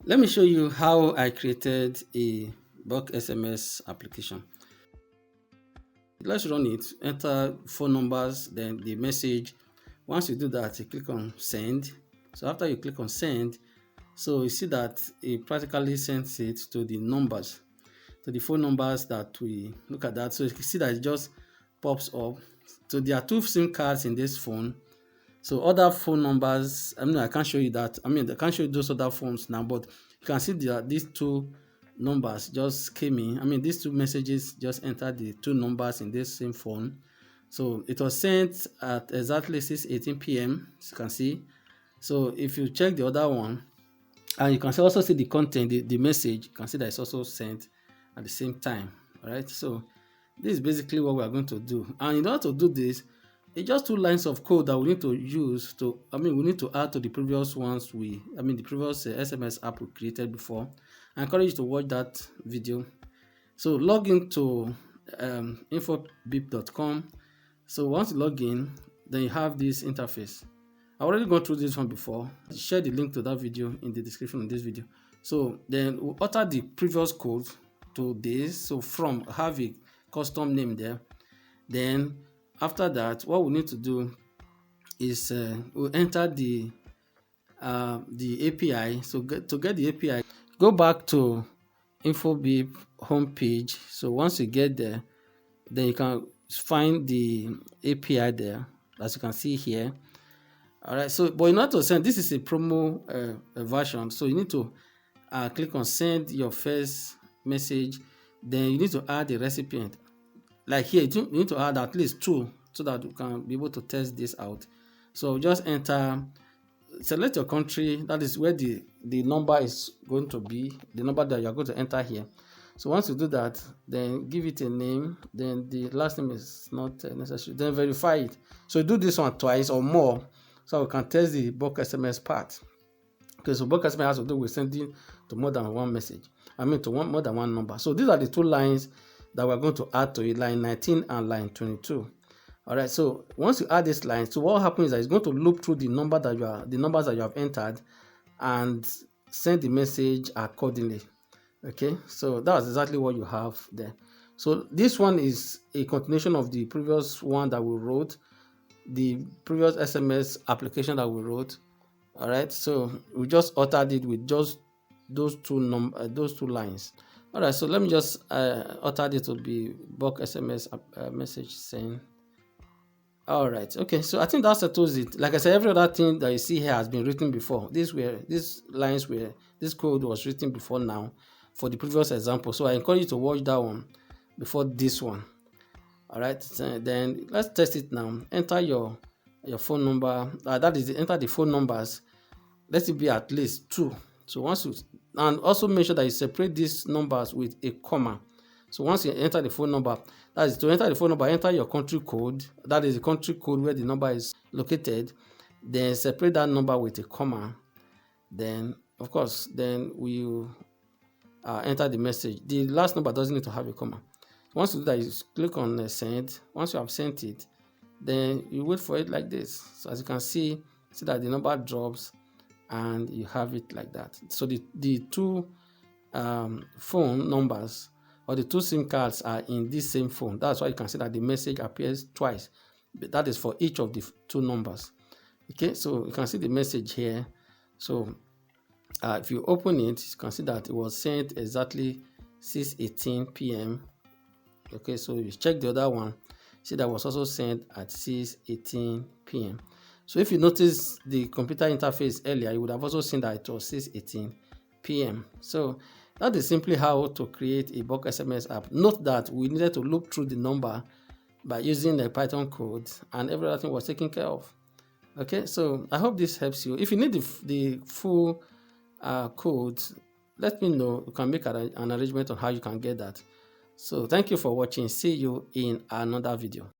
Let me show you how I created a bulk SMS application. Let's run it. Enter phone numbers, then the message. Once you do that, you click on send. So after you click on send, so you see that it practically sends it to the numbers, to the phone numbers that we look at that. So you can see that it just pops up. So there are two SIM cards in this phone. So other phone numbers, I can't show you that. I can't show you those other phones now, but you can see that these two numbers just came in. These two messages just entered the two numbers in this same phone. So it was sent at exactly 6:18 p.m. as you can see. So if you check the other one, and you can also see the content, the message, you can see that it's also sent at the same time. All right. So this is basically what we are going to do. And in order to do this, it's just two lines of code that we need to use to, we need to add to the previous ones the previous SMS app we created before. I encourage you to watch that video. So log into infobip.com. So once you log in, then you have this interface. I've already gone through this one before. Share the link to that video in the description of this video. So then we'll alter the previous code to this. So from have a custom name there. Then after that, what we need to do is we'll enter the API. So to get the API, go back to Infobip homepage. So once you get there, then you can find the API there, as you can see here. All right. So, but in order to send, this is a promo version. So you need to click on send your first message. Then you need to add the recipient. Like here, you need to add at least 2 so that you can be able to test this out. So just enter, select your country. That is where the number is going to be, the number that you are going to enter here. So once you do that, then give it a name. Then the last name is not necessary. Then verify it. So do this one twice or more, so we can test the bulk SMS part. Okay, so bulk SMS has to do with sending to more than one message. To more than one number. So these are the two lines that we're going to add to it, line 19 and line 22. All right. So once you add this line, so what happens is that it's going to loop through the numbers that you have entered, and send the message accordingly. Okay. So that's exactly what you have there. So this one is a continuation of the previous one that we wrote, the previous SMS application that we wrote. All right. So we just altered it with just those two lines. All right, so let me just alter it to be bulk SMS message send. All right, okay, so I think that settles it. Like I said, every other thing that you see here has been written before. This code was written before now for the previous example. So I encourage you to watch that one before this one. All right, then let's test it now. Enter your phone number. Enter the phone numbers. Let it be at least 2. So once you, and also make sure that you separate these numbers with a comma. So once you enter the phone number, that is to enter the phone number, enter your country code. That is the country code where the number is located. Then separate that number with a comma. Then, of course, then we enter the message. The last number doesn't need to have a comma. Once you do that, you click on send. Once you have sent it, then you wait for it like this. So as you can see that the number drops, and you have it like that. So the two phone numbers, or the two SIM cards, are in this same phone. That's why you can see that the message appears twice. But that is for each of the two numbers. Okay, so you can see the message here. So if you open it, you can see that it was sent exactly 6:18 p.m. Okay, so you check the other one, see that was also sent at 6:18 p.m. So if you notice the computer interface earlier, you would have also seen that it was 6:18 p.m. So that is simply how to create a bulk SMS app. Note that we needed to loop through the number by using the Python code, and everything was taken care of. Okay, so I hope this helps you. If you need the full code, let me know. You can make an arrangement on how you can get that. So thank you for watching. See you in another video.